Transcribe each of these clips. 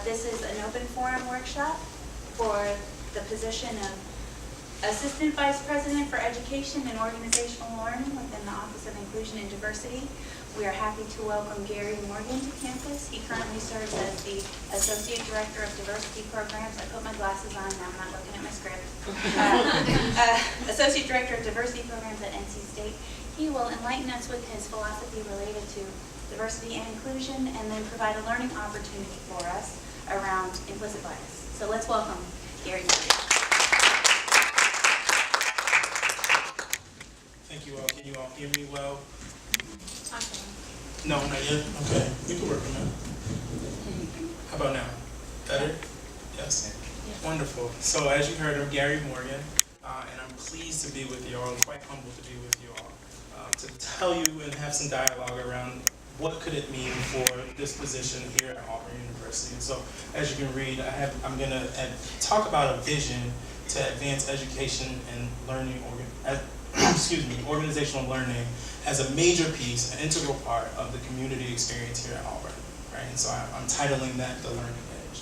This is an open forum workshop for the position of Assistant Vice President for Education and Organizational Learning within the Office of Inclusion and Diversity. We are happy to welcome Garry Morgan to campus. He currently serves as the Associate Director of Diversity Programs. I put my glasses on, now I'm not looking at my script. Associate Director of Diversity Programs at NC State. He will enlighten us with his philosophy related to diversity and inclusion, and then provide a learning opportunity for us around implicit bias. So let's welcome Garry Morgan. Thank you all. Can you all hear me well? Awesome. No, not yet? Okay. We can work on that. How about now? Better? Yes? Yes. Wonderful. So as you heard, I'm Garry Morgan, and I'm pleased to be with you all, and quite humbled to be with you all, to tell you and have some dialogue around what could it mean for this position here at Auburn University. And so as you can read, I'm going to talk about a vision to advance education and learning, organizational learning as a major piece, an integral part of the community experience here at Auburn, right? And so I'm titling that The Learning Edge.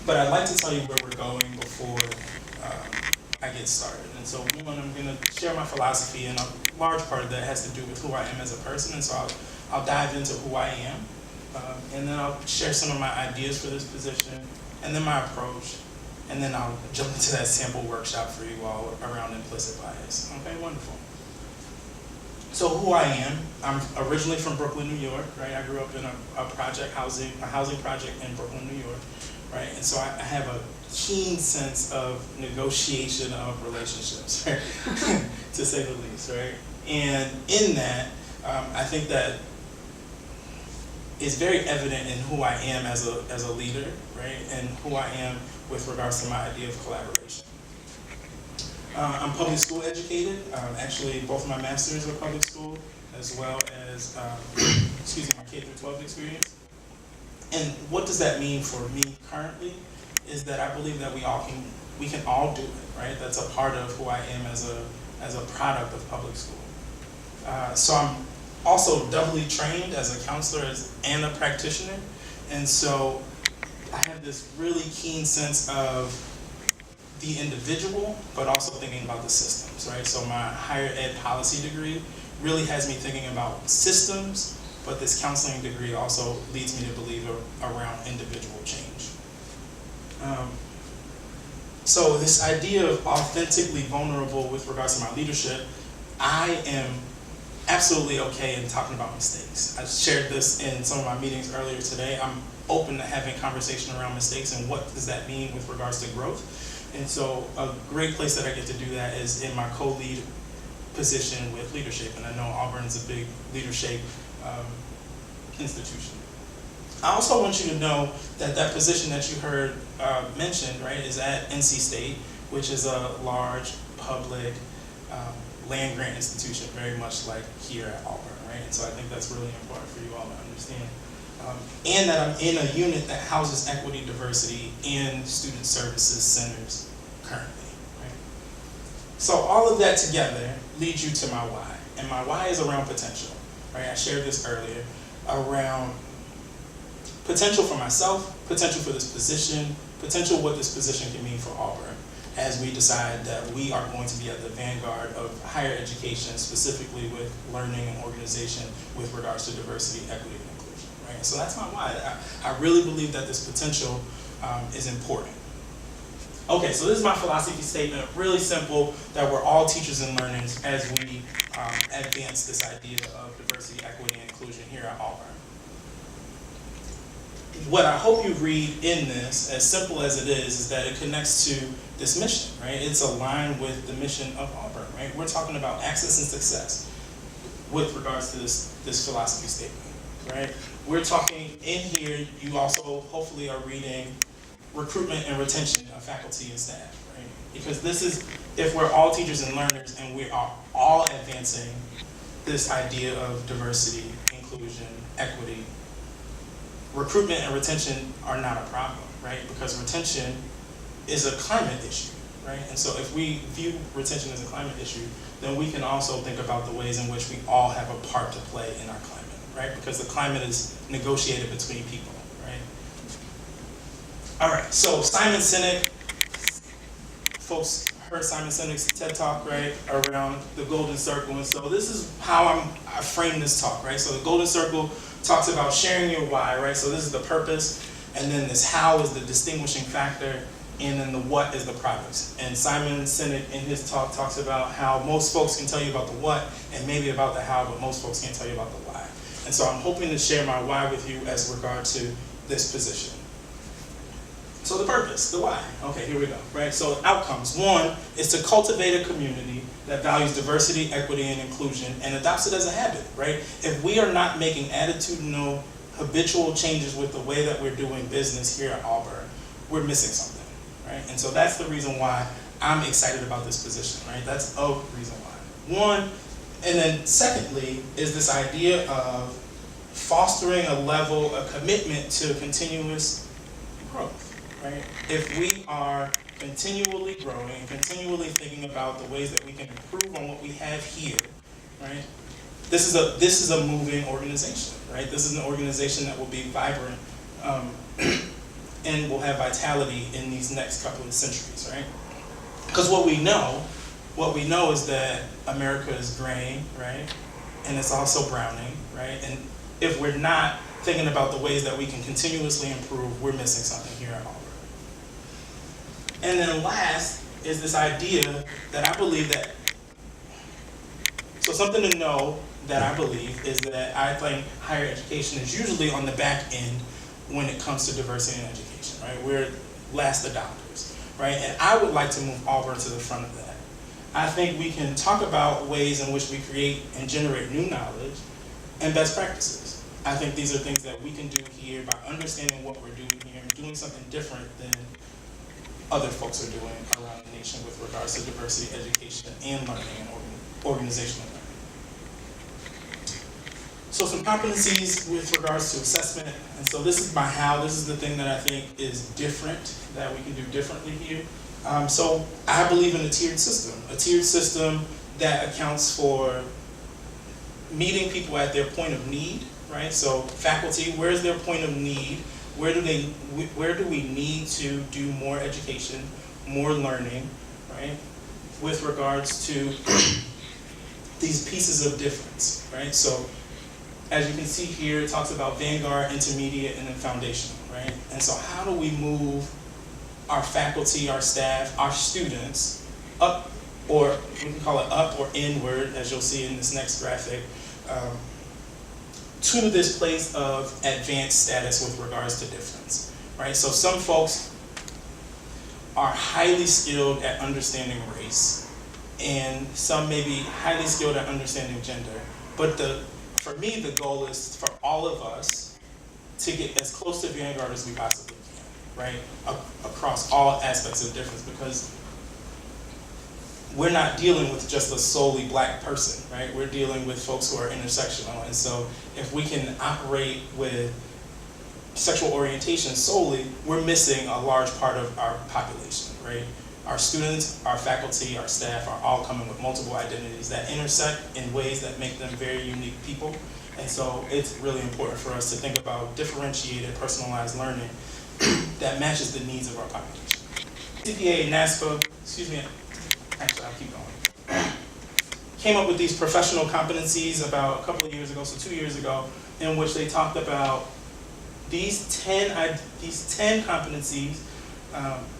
But I'd like to tell you where we're going before I get started. And so one, I'm going to share my philosophy, and a large part of that has to do with who I am as a person. And so I'll dive into who I am, and then I'll share some of my ideas for this position, and then my approach, and then I'll jump into that sample workshop for you all around implicit bias. Okay, wonderful. So who I am, I'm originally from Brooklyn, New York, right? I grew up in a housing project in Brooklyn, New York, right? And so I have a keen sense of negotiation of relationships, right? To say the least, right? And in that, I think that is very evident in who I am as a leader, right? And who I am with regards to my idea of collaboration. I'm public school educated. Actually, both of my masters are public school, as well as my K through 12 experience. And what does that mean for me currently? Is that I believe that we can all do it, right? That's a part of who I am as a product of public school. So I'm also doubly trained as a counselor and a practitioner, and so I have this really keen sense of the individual, but also thinking about the systems, right? So my higher ed policy degree really has me thinking about systems, but this counseling degree also leads me to believe around individual change. So this idea of authentically vulnerable with regards to my leadership, I am absolutely okay in talking about mistakes. I shared this in some of my meetings earlier today. I'm open to having conversation around mistakes and what does that mean with regards to growth. And so a great place that I get to do that is in my co-lead position with leadership. And I know Auburn is a big leadership institution. I also want you to know that that position that you heard mentioned, right, is at NC State, which is a large public land grant institution, very much like here at Auburn, right? And so I think that's really important for you all to understand. And that I'm in a unit that houses equity, diversity, and student services centers currently, right? So all of that together leads you to my why. And my why is around potential, right? I shared this earlier, around potential for myself, potential for this position, potential what this position can mean for Auburn, as we decide that we are going to be at the vanguard of higher education, specifically with learning and organization with regards to diversity, equity, and inclusion, right? So that's my why. I really believe that this potential is important. Okay, so this is my philosophy statement, really simple, that we're all teachers and learners as we advance this idea of diversity, equity, and inclusion here at Auburn. What I hope you read in this, as simple as it is that it connects to this mission, right? It's aligned with the mission of Auburn, right? We're talking about access and success with regards to this philosophy statement, right? We're talking in here, you also hopefully are reading recruitment and retention of faculty and staff, right? Because this is, if we're all teachers and learners and we are all advancing this idea of diversity, inclusion, equity, recruitment and retention are not a problem, right? Because retention is a climate issue, right? And so if we view retention as a climate issue, then we can also think about the ways in which we all have a part to play in our climate, right? Because the climate is negotiated between people, right? All right, so Simon Sinek, folks heard Simon Sinek's TED Talk, right, around the golden circle. And so this is how I frame this talk, right? So the golden circle talks about sharing your why, right? So this is the purpose, and then this how is the distinguishing factor, and then the what is the products. And Simon Sinek in his talk talks about how most folks can tell you about the what and maybe about the how, but most folks can't tell you about the why. And so I'm hoping to share my why with you as regard to this position. So the purpose, the why. Okay, here we go, right? So outcomes. One is to cultivate a community that values diversity, equity, and inclusion and adopts it as a habit, right? If we are not making attitudinal, habitual changes with the way that we're doing business here at Auburn, we're missing something, right? And so that's the reason why I'm excited about this position, right? That's a reason why. One, and then secondly, is this idea of fostering a level, a commitment to continuous growth. Right? If we are continually growing and continually thinking about the ways that we can improve on what we have here, right? This is a moving organization, right? This is an organization that will be vibrant and will have vitality in these next couple of centuries, right? Because what we know is that America is graying, right? And it's also browning, right? And if we're not thinking about the ways that we can continuously improve, we're missing something here at Auburn. And then last is this idea that I believe that, so something to know that I believe is that I think higher education is usually on the back end when it comes to diversity in education, right? We're last adopters, right? And I would like to move Auburn to the front of that. I think we can talk about ways in which we create and generate new knowledge and best practices. I think these are things that we can do here by understanding what we're doing here and doing something different than other folks are doing around the nation with regards to diversity, education, and learning and organizational learning. So some competencies with regards to assessment. And so this is my how. This is the thing that I think is different, that we can do differently here. So I believe in a tiered system that accounts for meeting people at their point of need, right? So faculty, where's their point of need? Where do we need to do more education, more learning, right? With regards to these pieces of difference, right? So as you can see here, it talks about vanguard, intermediate, and then foundational, right? And so how do we move our faculty, our staff, our students up, or we can call it up or inward, as you'll see in this next graphic, to this place of advanced status with regards to difference, right? So some folks are highly skilled at understanding race, and some may be highly skilled at understanding gender. But for me, the goal is for all of us to get as close to vanguard as we possibly can, right? Across all aspects of difference, because we're not dealing with just a solely black person, right? We're dealing with folks who are intersectional. And so if we can operate with sexual orientation solely, we're missing a large part of our population, right? Our students, our faculty, our staff are all coming with multiple identities that intersect in ways that make them very unique people. And so it's really important for us to think about differentiated, personalized learning that matches the needs of our population. CPA, NASPA, actually, I'll keep going. Came up with these professional competencies about a couple of years ago, so 2 years ago, in which they talked about these 10 competencies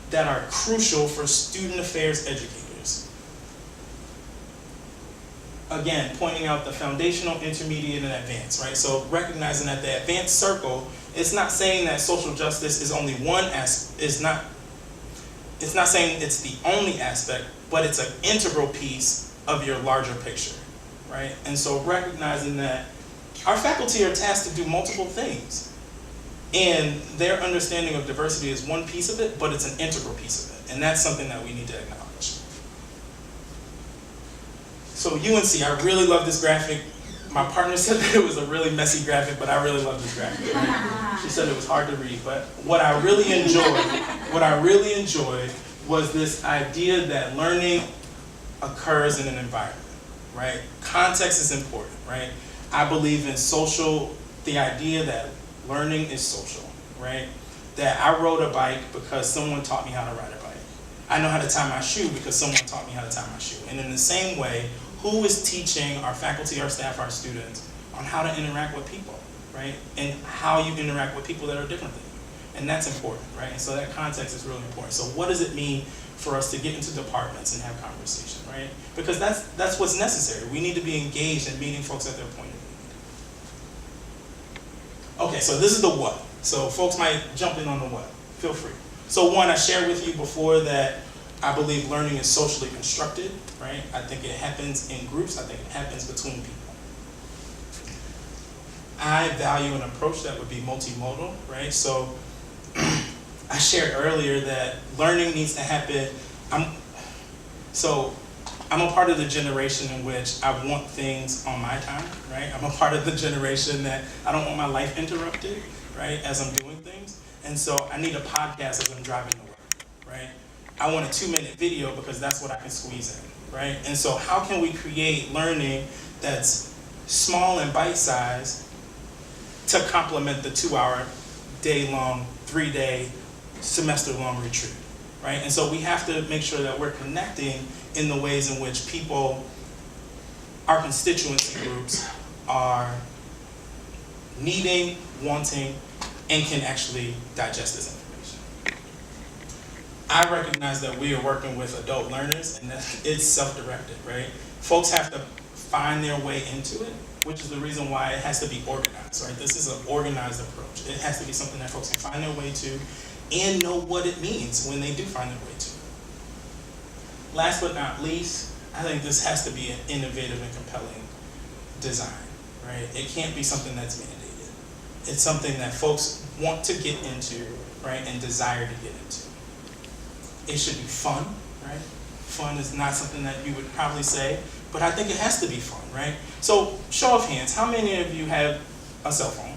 that are crucial for student affairs educators. Again, pointing out the foundational, intermediate, and advanced, right? So recognizing that the advanced circle, it's not saying that social justice is only one aspect, it's not saying it's the only aspect, but it's an integral piece of your larger picture, right? And so recognizing that our faculty are tasked to do multiple things, and their understanding of diversity is one piece of it, but it's an integral piece of it, and that's something that we need to acknowledge. So UNC, I really love this graphic. My partner said that it was a really messy graphic, but I really love this graphic. Right? She said it was hard to read, but what I really enjoyed was this idea that learning occurs in an environment, right? Context is important, right? I believe in the idea that learning is social, right? that I rode a bike because someone taught me how to ride a bike. I know how to tie my shoe because someone taught me how to tie my shoe. And in the same way, who is teaching our faculty, our staff, our students on how to interact with people, right? And how you interact with people that are different than you. And that's important, right? And so that context is really important. So what does it mean for us to get into departments and have conversation, right? Because that's what's necessary. We need to be engaged in meeting folks at their point of view. Okay, so this is the what. So folks might jump in on the what. Feel free. So one, I shared with you before that I believe learning is socially constructed, right? I think it happens in groups. I think it happens between people. I value an approach that would be multimodal, right? So I shared earlier that learning needs to happen. I'm a part of the generation in which I want things on my time, right? I'm a part of the generation that I don't want my life interrupted, right, as I'm doing things. And so I need a podcast as I'm driving to work, right? I want a 2-minute video because that's what I can squeeze in, right? And so how can we create learning that's small and bite-sized to complement the 2-hour, day-long, 3-day, semester-long retreat, right? And so we have to make sure that we're connecting in the ways in which people, our constituency groups, are needing, wanting, and can actually digest this information. I recognize that we are working with adult learners and that it's self-directed, right? Folks have to find their way into it, which is the reason why it has to be organized, right? This is an organized approach. It has to be something that folks can find their way to and know what it means when they do find their way to it. Last but not least, I think this has to be an innovative and compelling design, right? It can't be something that's mandated. It's something that folks want to get into, right, and desire to get into. It should be fun, right? Fun is not something that you would probably say, but I think it has to be fun, right? So, show of hands, how many of you have a cell phone,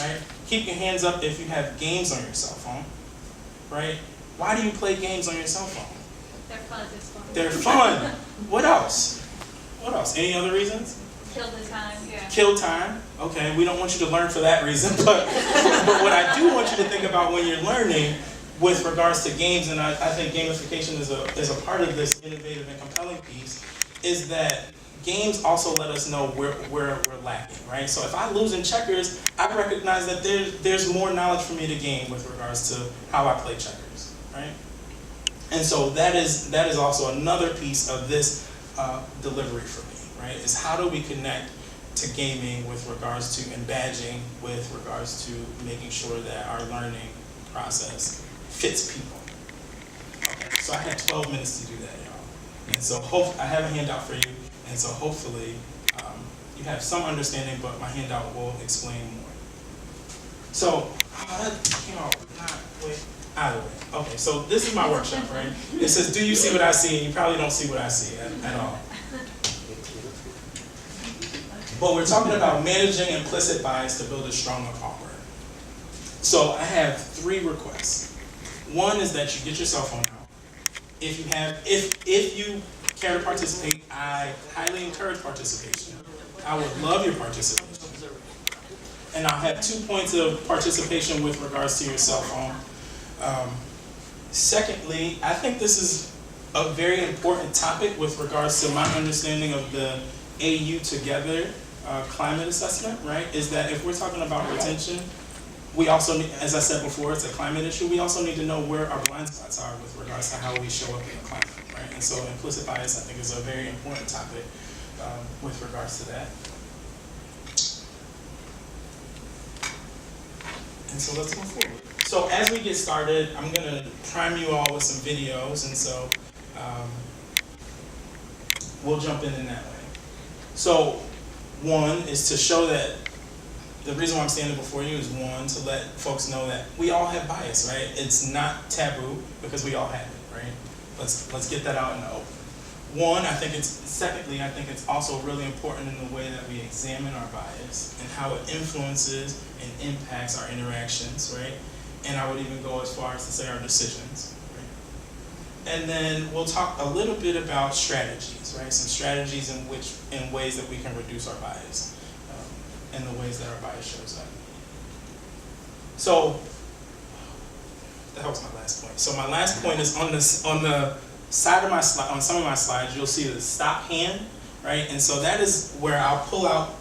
right? Keep your hands up if you have games on your cell phone, right? Why do you play games on your cell phone? They're fun. It's fun. They're fun. What else? What else? Any other reasons? Kill the time. Yeah. Kill time. Okay, we don't want you to learn for that reason, but what I do want you to think about when you're learning with regards to games, and I think gamification is a part of this innovative and compelling piece, is that games also let us know where we're lacking, right? So if I lose in checkers, I recognize that there's more knowledge for me to gain with regards to how I play checkers, right? And so that is also another piece of this delivery for me, right? Is how do we connect to gaming with regards to, and badging with regards to making sure that our learning process fits people. Okay, so I had 12 minutes to do that, y'all. And so I have a handout for you, and so hopefully you have some understanding, but my handout will explain more. So, that came out not way out of the way. Okay, so this is my workshop, right? It says, do you see what I see? And you probably don't see what I see at all. But we're talking about managing implicit bias to build a stronger armor. So I have 3 requests. One is that you get your cell phone out. If you care to participate, I highly encourage participation. I would love your participation. And I'll have 2 points of participation with regards to your cell phone. Secondly, I think this is a very important topic with regards to my understanding of the AU Together climate assessment, right? Is that if we're talking about retention, we also need, as I said before, it's a climate issue. We also need to know where our blind spots are with regards to how we show up in the climate, right? And so implicit bias, I think, is a very important topic with regards to that. And so let's move forward. So as we get started, I'm going to prime you all with some videos, and so we'll jump in that way. So one is to show that the reason why I'm standing before you is, one, to let folks know that we all have bias, right? It's not taboo because we all have it, right? Let's get that out in the open. Secondly, I think it's also really important in the way that we examine our bias and how it influences and impacts our interactions, right? And I would even go as far as to say our decisions, right? And then we'll talk a little bit about strategies, right? Some strategies in ways that we can reduce our bias and the ways that our bias shows up. So that was my last point. So my last point is on the side of my slide, on some of my slides, you'll see the stop hand, right? And so that is where I'll pull out,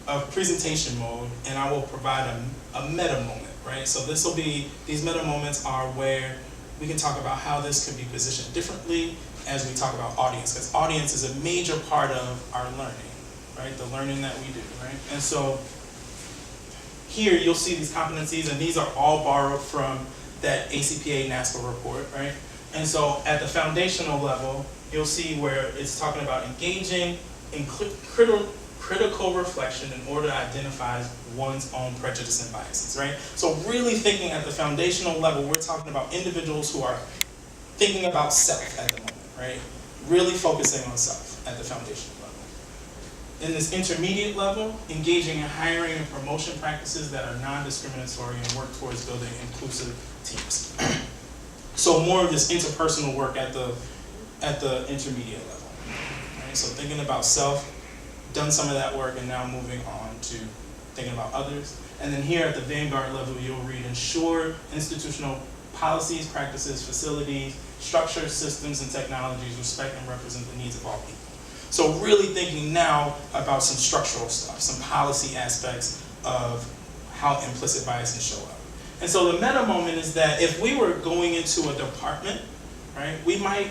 a presentation mode, and I will provide a meta moment, right? So these meta moments are where we can talk about how this could be positioned differently as we talk about audience, because audience is a major part of our learning, right? The learning that we do, right? And so here you'll see these competencies, and these are all borrowed from that ACPA NASPA report, right? And so at the foundational level, you'll see where it's talking about engaging in critical reflection in order to identify one's own prejudice and biases, right? So really thinking at the foundational level, we're talking about individuals who are thinking about self at the moment, right? Really focusing on self at the foundational level. In this intermediate level, engaging in hiring and promotion practices that are non-discriminatory and work towards building inclusive teams. So more of this interpersonal work at the intermediate level, right? So thinking about self, done some of that work, and now moving on to thinking about others. And then here at the vanguard level, you'll read ensure institutional policies, practices, facilities, structures, systems, and technologies respect and represent the needs of all people. So really thinking now about some structural stuff, some policy aspects of how implicit bias can show up. And so the meta moment is that if we were going into a department, right, we might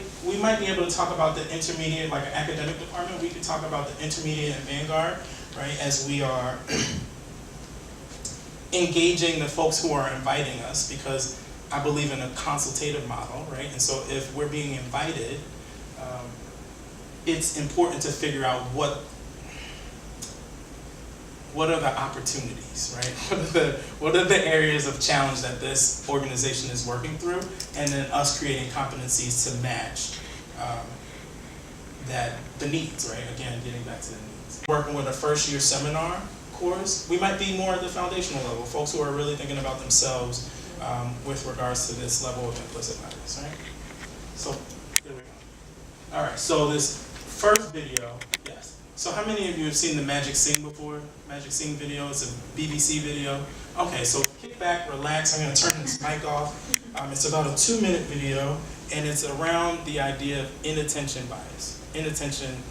be able to talk about the intermediate, like an academic department, we could talk about the intermediate and vanguard, right, as we are engaging the folks who are inviting us, because I believe in a consultative model, right? And so if we're being invited, it's important to figure out what are the opportunities, right? What are the areas of challenge that this organization is working through, and then us creating competencies to match the needs, right? Again, getting back to the needs. Working with a first year seminar course, we might be more at the foundational level, folks who are really thinking about themselves with regards to this level of implicit bias, right? So, here we go. All right, so this first video, yes. So how many of you have seen the Magic Sing before? Magic Sing video, it's a BBC video. Okay, so kick back, relax, I'm gonna turn this mic off. It's about a 2-minute video, and it's around the idea of inattention bias. Inattention,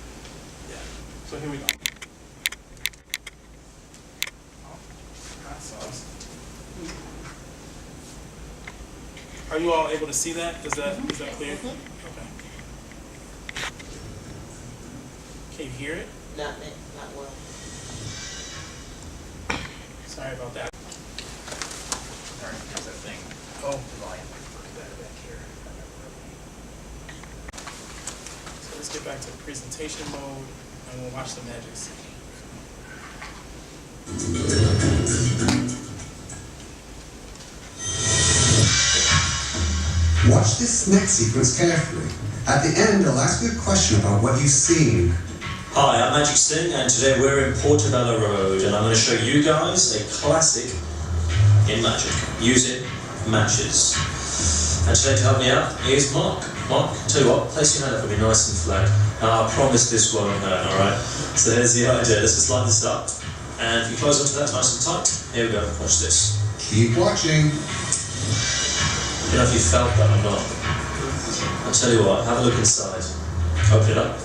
yeah. So here we go. Are you all able to see that? Is that clear? Okay. Can you hear it? Not well. Sorry about that. All right, how's that thing? Oh. The volume works better back here. So let's get back to the presentation mode, and we'll watch the Magic Sing. Watch this next sequence carefully. At the end, I'll ask you a question about what you've seen. Hi, I'm Magic Sing, and today we're in Portobello Road, and I'm going to show you guys a classic in magic, using matches. And today to help me out is Mark. Mark, tell you what, place your hand up for me nice and flat. Now, I promise this won't hurt, alright? So here's the idea, let's just line this up, and if you close onto that nice and tight, here we go, watch this. Keep watching. You know if you felt that or not. I'll tell you what, have a look inside. Open it up.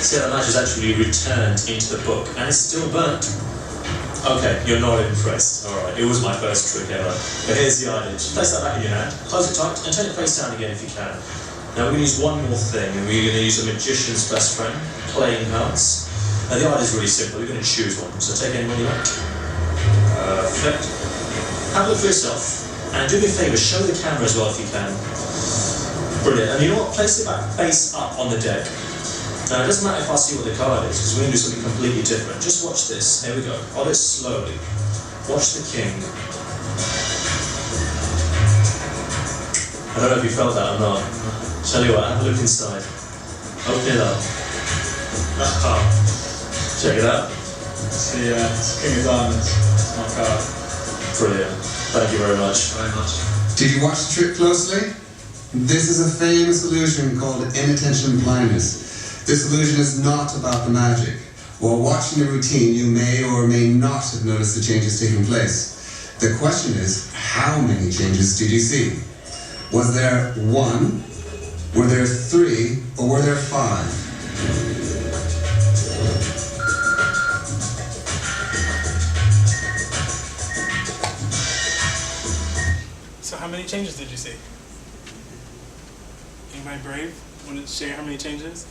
See how the match is actually returned into the book, and it's still burnt. Okay, you're not impressed. Alright, it was my first trick ever. But here's the idea. Just place that back in your hand, close it tight, and turn it face down again if you can. Now we're going to use one more thing, and we're going to use a magician's best friend, playing cards. Now the idea is really simple, you're going to choose one. So take any one you like. Perfect. Have a look for yourself. And do me a favour, show the camera as well if you can. Brilliant. And you know what? Place it back face up on the deck. Now it doesn't matter if I see what the card is, because we're going to do something completely different. Just watch this. Here we go. Hold it slowly. Watch the king. I don't know if you felt that or not. Tell you what, have a look inside. Open it up. Check it out. See, King of Diamonds. It's my card. Brilliant. Thank you very much. Did you watch the trick closely? This is a famous illusion called inattention blindness. This illusion is not about the magic. While watching the routine, you may or may not have noticed the changes taking place. The question is, how many changes did you see? Was there 1, were there 3, or were there 5? So how many changes did you see? Anybody brave? Want to share how many changes?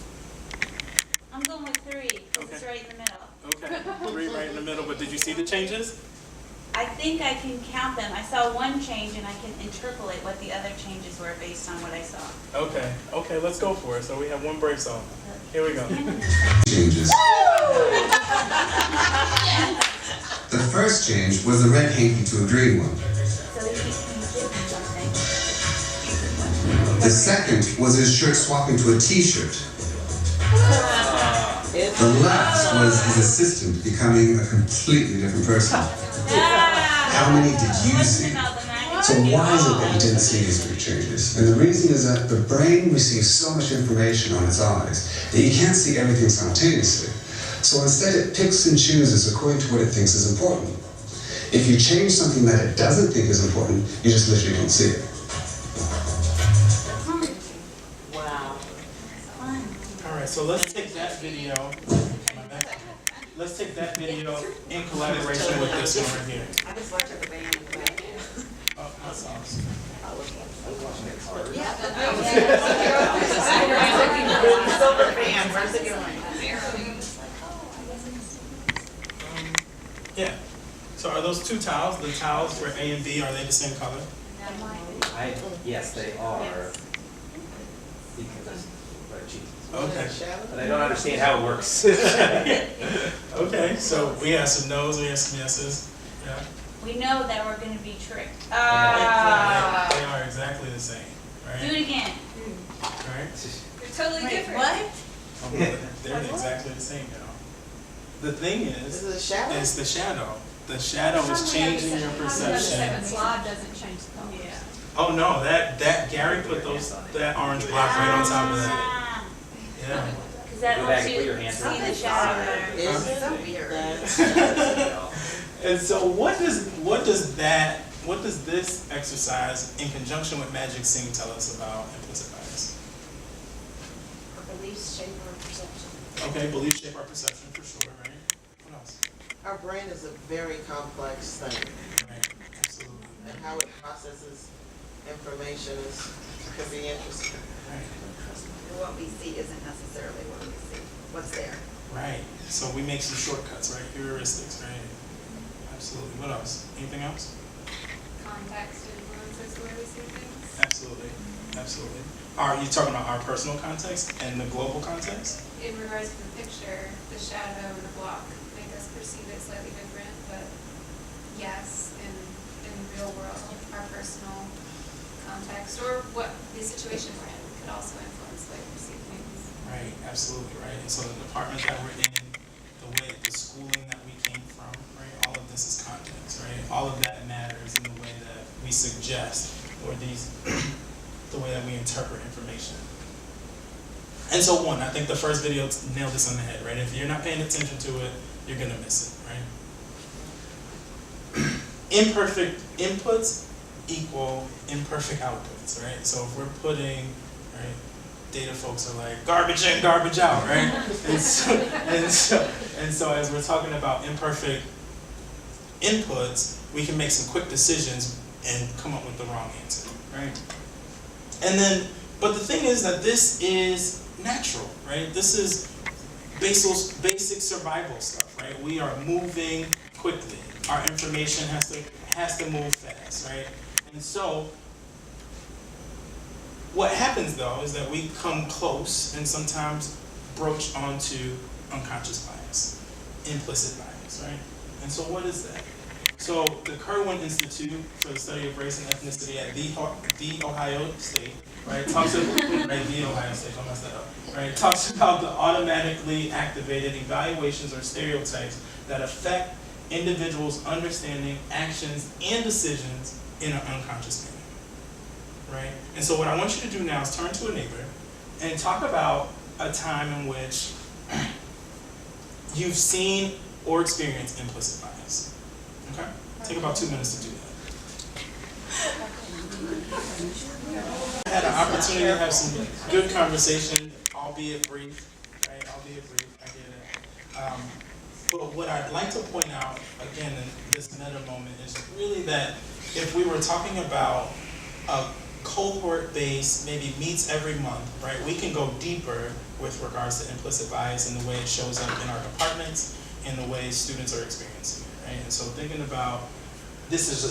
I'm going with 3, because it's Okay. right in the middle. Okay, 3 right in the middle, but did you see the changes? I think I can count them. I saw 1 change and I can interpolate what the other changes were based on what I saw. Okay, let's go for it. So we have 1 brave soul. Here we go. Changes. The first change was the red hanky to a green one. So he can give me something. The second was his shirt swapping to a t-shirt. The last was his assistant becoming a completely different person. How many did you see? So why is it that you didn't see these big changes? And the reason is that the brain receives so much information on its eyes that you can't see everything simultaneously. So instead it picks and chooses according to what it thinks is important. If you change something that it doesn't think is important, you just literally don't see it. Wow. All right, so let's take that video. Let's take that video in collaboration with this one right here. I just watched the band in the back. Oh, that's awesome. Silver band, where's it going? Yeah. So are those 2 tiles, the tiles for A and B, are they the same color? Yes, they are. Because of Jesus. Okay. But I don't understand how it works. Okay, so we have some no's, we have some yeses. Yeah. We know that we're going to be tricked. They are exactly the same, Do right? it again. Right? They're totally different. What? They're exactly the same, y'all. The thing Is is, it a shadow? it's the shadow. The shadow is changing your perception. Slide doesn't change the color. Yeah. Oh no, that Gary put that orange block right on top of that. Yeah. Because that Go helps back and put your you hands see around the the shadow side. better. It's so weird. And so what does this exercise in conjunction with Magic Sing tell us about implicit bias? Our beliefs shape our perception. Okay, beliefs shape our perception for sure, right? What else? Our brain is a very complex thing, Right, absolutely. and how it processes information could be interesting. Right. What we see isn't necessarily what we see, what's there. Right. So we make some shortcuts, right? Heuristics, right? Absolutely. What else? Anything else? Context influences the way we see things. Absolutely. Absolutely. Are you talking about our personal context and the global context? In regards to the picture, the shadow and the block make us perceive it slightly different, but yes, in the real world, our personal context or what the situation we're in could also influence the way we see things. Right, absolutely, right. And so the department that we're in, the schooling that we came from, right, all of this is context, right? All of that matters in the way that we suggest or the way that we interpret information. And so I think the first video nailed this on the head, right? If you're not paying attention to it, you're gonna miss it, right? Imperfect inputs equal imperfect outputs, right? So if we're putting, right, data folks are like garbage in, garbage out, right? and so as we're talking about imperfect inputs, we can make some quick decisions and come up with the wrong answer, right? And then, but the thing is that this is natural, right? This is basic survival stuff, right? We are moving quickly. Our information has to move fast, right? And so what happens though is that we come close and sometimes broach onto unconscious bias, implicit bias, right? And so what is that? So the Kirwan Institute for the Study of Race and Ethnicity at the Ohio State, right, talks about, right, the Ohio State, don't mess that up, right, talks about the automatically activated evaluations or stereotypes that affect individuals' understanding, actions, and decisions in an unconscious manner, right? And so what I want you to do now is turn to a neighbor and talk about a time in which you've seen or experienced implicit bias, okay? Take about 2 minutes to do that. I had an opportunity to have some good conversation, albeit brief, right? Albeit brief, I get it. But what I'd like to point out, again, in this meta moment, is really that if we were talking about a cohort-based, maybe meets every month, right? We can go deeper with regards to implicit bias and the way it shows up in our departments and the way students are experiencing it, right? And so thinking about, this is a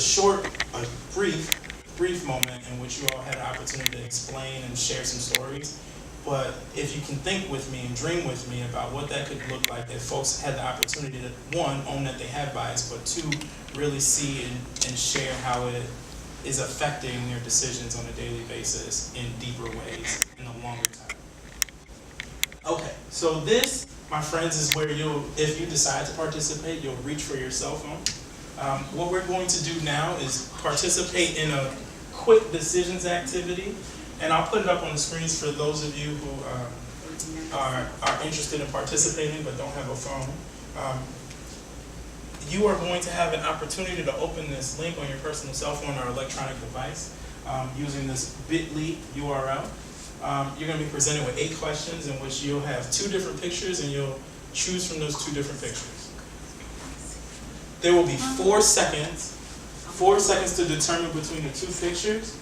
brief moment in which you all had an opportunity to explain and share some stories. But if you can think with me and dream with me about what that could look like if folks had the opportunity to, one, own that they have bias, but two, really see and share how it is affecting their decisions on a daily basis in deeper ways in the longer term. Okay, so this, my friends, is where if you decide to participate, you'll reach for your cell phone. What we're going to do now is participate in a quick decisions activity, and I'll put it up on the screens for those of you who are interested in participating but don't have a phone. You are going to have an opportunity to open this link on your personal cell phone or electronic device using this bit.ly URL. You're going to be presented with 8 questions in which you'll have 2 different pictures and you'll choose from those 2 different pictures. There will be 4 seconds to determine between the 2 pictures.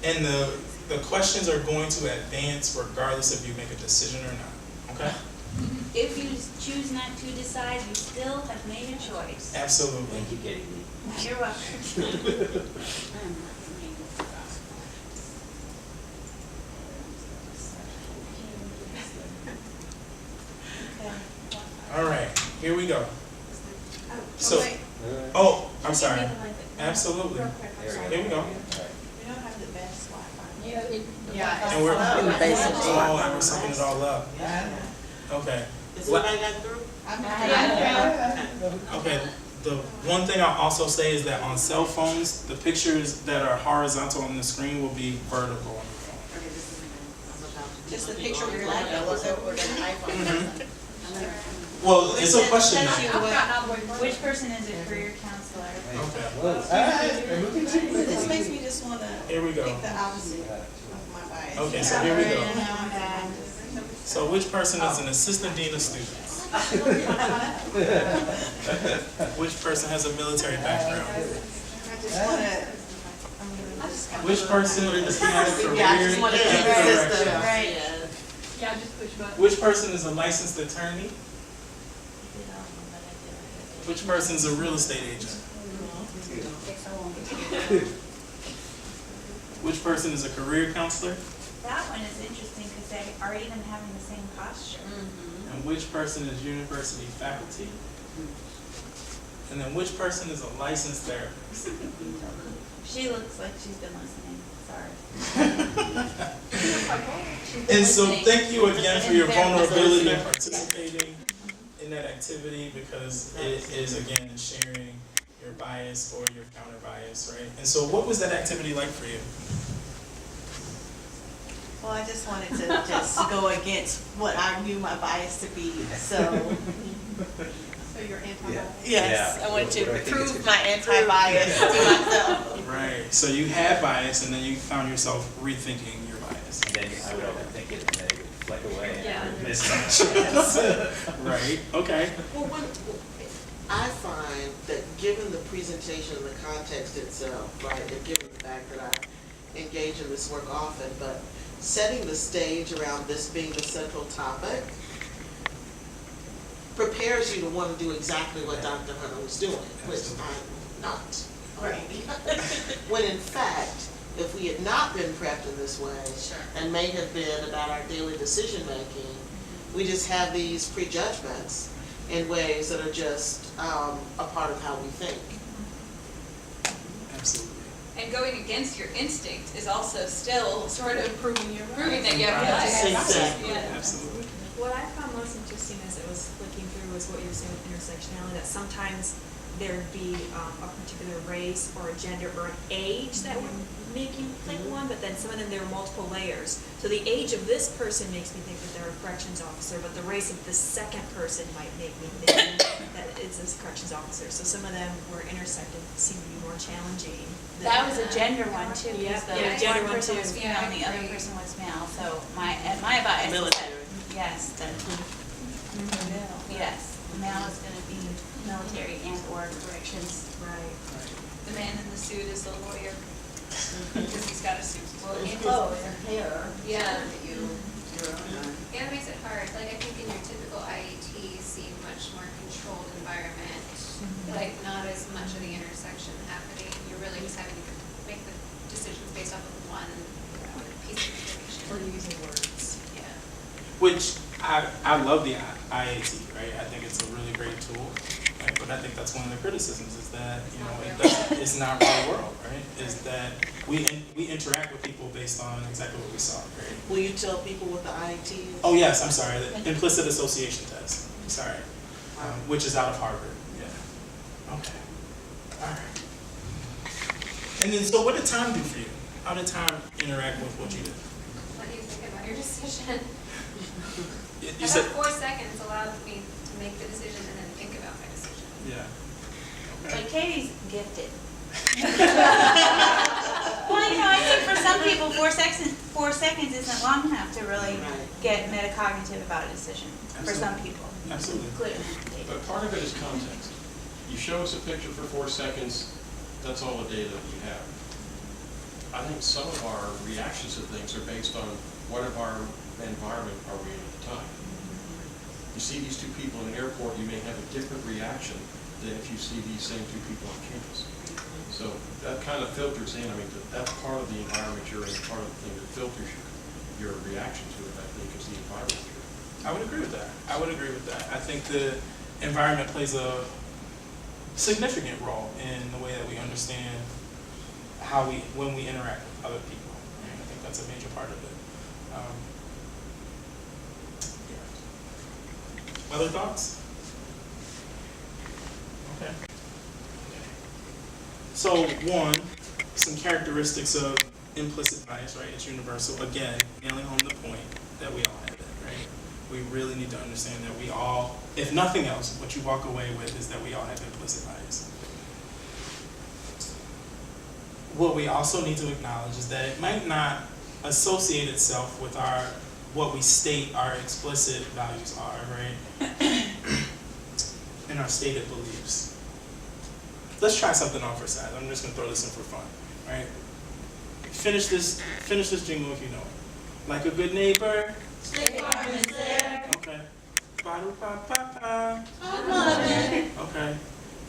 And the questions are going to advance regardless if you make a decision or not, okay? If you choose not to decide, you still have made a choice. Absolutely. Thank you, Katie. You're welcome. All right, here we go. So, I'm sorry. Absolutely. Here we go. We don't have the best Wi-Fi. Yeah. And we're basically. and we're sucking it all up. Okay. Is everybody got through? Okay. The one thing I'll also say is that on cell phones, the pictures that are horizontal on the screen will be vertical on your phone. Just the picture of your iPhone. Well, it's a question Tells you now. which person is a career counselor. Okay. This makes me just want to Here we go. pick the opposite of my bias. Okay, so here we go. So which person is an assistant dean of students? Which person has a military background? I just want to. Which person is a career? Yeah, I just want to keep the system. Right. Yeah, just push button. Which person is a licensed attorney? Which person is a real estate agent? Which person is a career counselor? That one is interesting because they are even having the same posture. And which person is university faculty? And then which person is a licensed therapist? She looks like she's been listening. Sorry. And so thank you again for your vulnerability in participating in that activity, because it is again sharing your bias or your counter bias, right? And so what was that activity like for you? Well, I just wanted to just go against what I knew my bias to be, so. So you're anti-bias. Yes, Yeah. I wanted to prove my anti-bias to myself. Right. So you had bias, and then you found yourself rethinking your bias. And then I would overthink it and then it would flick away. Yeah. And miss that chance. Right. Okay. Well, I find that given the presentation and the context itself, right, and given the fact that I engage in this work often, but setting the stage around this being the central topic prepares you to want to do exactly what Dr. Hunter was doing, which I'm not. Right. When in fact, if we had not been prepped in this way, and may have been about our daily decision making, we just have these prejudgments in ways that are just a part of how we think. Absolutely. And going against your instinct is also still sort of proving that you have Right. bias. Exactly. Yeah. Absolutely. What I found most interesting as it was flicking through was what you were saying with intersectionality, that sometimes there'd be a particular race or a gender or an age that would make you think one, but then some of them there are multiple layers. So the age of this person makes me think that they're a corrections officer, but the race of the second person might make me think is a corrections officer, so some of them were intersected, seemed to be more challenging. That was a gender one too, Yeah, because the yeah, gender one one person too. was female and the other person was male, so my bias is that, Military. yes, that, yes, male is gonna be military and or corrections. Right. The man in the suit is the lawyer, because he's got a suit. Well, And in his- hair. Yeah. You're on. And it makes it hard, like, I think in your typical IAT, you see much more controlled environment, like, not as much of the intersection happening, you're really just having to make the decisions based off of one piece of information. Or using words. Yeah. Which I love the IAT, right? I think it's a really great tool, right? But I think that's one of the criticisms is that, you know, it's not real world, right? Is that we interact with people based on exactly what we saw, right? Will you tell people what the IET is? Oh yes, I'm sorry, the implicit association test, sorry, which is out of Harvard, yeah. Okay, all right. And then, so what did time do for you? How did time interact with what you did? What do you think about your decision? You said, About 4 seconds allowed me to make the decision and then think about my decision. yeah. But Katie's gifted. Well, you know, I think for some people, 4 seconds isn't long enough to really get metacognitive about a decision, for some people. Absolutely. Including Katie. But part of it is context. You show us a picture for 4 seconds, that's all the data that we have. I think some of our reactions to things are based on what of our environment are we in at the time. You see these two people in an airport, you may have a different reaction than if you see these same two people on campus. So that kind of filters in, I mean, that's part of the environment you're in, part of the thing that filters your reaction to it, I think, is the environment you're in. I would agree with that. I would agree with that. I think the environment plays a significant role in the way that we understand when we interact with other people. And I think that's a major part of it. Yeah. Other thoughts? Okay. So one, some characteristics of implicit bias, right? It's universal. Again, nailing home the point that we all have it, right? We really need to understand that we all, if nothing else, what you walk away with is that we all have implicit bias. What we also need to acknowledge is that it might not associate itself with what we state our explicit values are, right? And our stated beliefs. Let's try something on for size. I'm just gonna throw this in for fun, right? Finish this jingle if you know it. Like a good neighbor. State Farm is there. Okay. Ba-do-ba-ba-ba. I love it. Okay.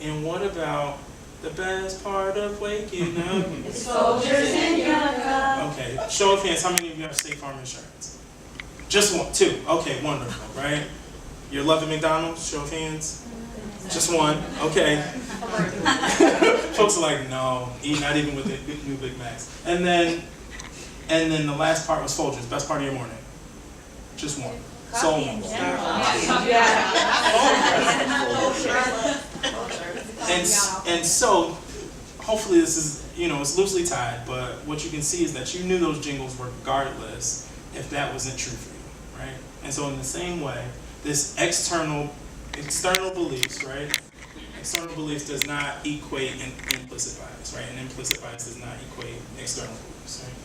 And what about the best part of waking up? It's Folgers in your cup. Okay. Show of hands, how many of you have State Farm insurance? Just one, 2. Okay, wonderful, right? You're loving McDonald's? Show of hands. Just one. Okay. Folks are like, no, not even with the new Big Macs. And then the last part was Folgers, best part of your morning. Just one. Coffee in general. And so, hopefully this is, it's loosely tied, but what you can see is that you knew those jingles regardless if that wasn't true for you, right? And so in the same way, this external beliefs, right? External beliefs does not equate an implicit bias, right? And implicit bias does not equate external beliefs, right?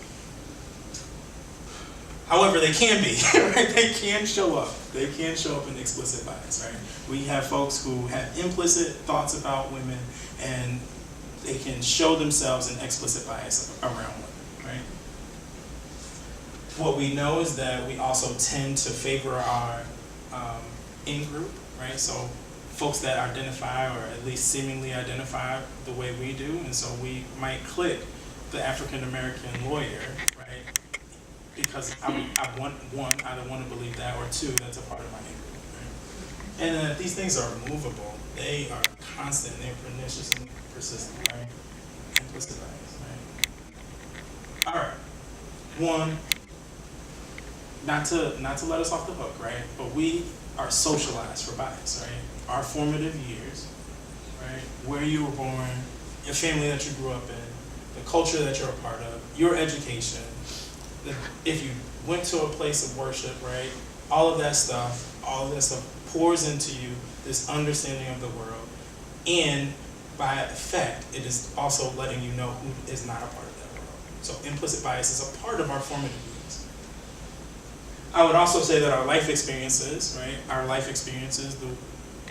However, they can be, right? They can show up. They can show up in explicit bias, right? We have folks who have implicit thoughts about women, and they can show themselves in explicit bias around women, right? What we know is that we also tend to favor our in-group, right? So folks that identify, or at least seemingly identify the way we do, and so we might click the African-American lawyer, right? Because I either want to believe that, or 2, that's a part of my in-group, right? And if these things are movable, they are constant, they're pernicious and persistent, right? Implicit bias, right? All right. 1, not to let us off the hook, right? But we are socialized for bias, right? Our formative years, right? Where you were born, your family that you grew up in, the culture that you're a part of, your education, if you went to a place of worship, right? All of that stuff pours into you this understanding of the world, and by effect, it is also letting you know who is not a part of that world. So implicit bias is a part of our formative years. I would also say that our life experiences, right,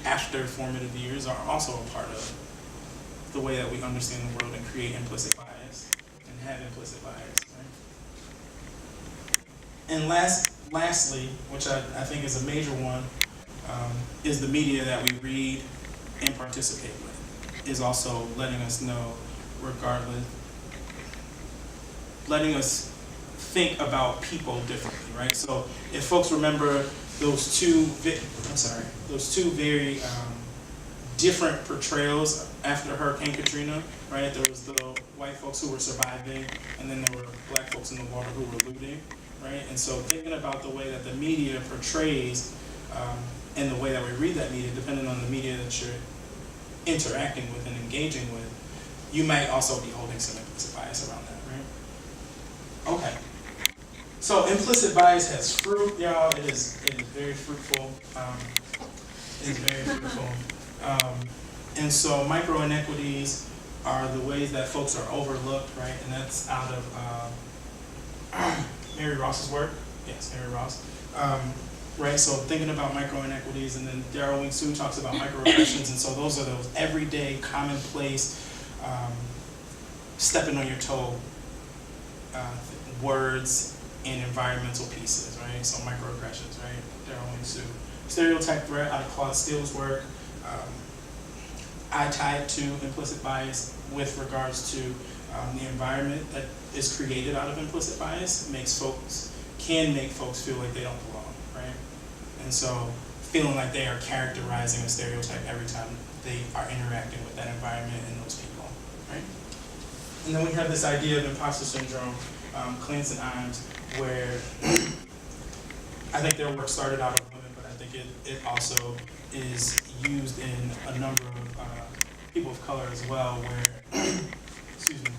after formative years are also a part of the way that we understand the world and create implicit bias and have implicit bias, right? And lastly, which I think is a major one, is the media that we read and participate with is also letting us know, letting us think about people differently, right? So if folks remember those two very different portrayals after Hurricane Katrina, right? There was the white folks who were surviving, and then there were black folks in the water who were looting, right? And so thinking about the way that the media portrays and the way that we read that media, depending on the media that you're interacting with and engaging with, you might also be holding some implicit bias around that, right? Okay. So implicit bias has fruit, y'all. It is very fruitful. And so micro inequities are the ways that folks are overlooked, right? And that's out of Mary Ross's work. Yes, Mary Ross. Right, so thinking about micro inequities, and then Darryl Wing Sue talks about microaggressions, and so those are those everyday, commonplace, stepping on your toe words and environmental pieces, right? So microaggressions, right? Darryl Wing Sue. Stereotype threat out of Claude Steele's work. I tie it to implicit bias with regards to the environment that is created out of implicit bias can make folks feel like they don't belong. And so feeling like they are characterizing a stereotype every time they are interacting with that environment and those people, right? And then we have this idea of imposter syndrome, Clance and Imes, where I think their work started out of women, but I think it also is used in a number of people of color as well, where, excuse me,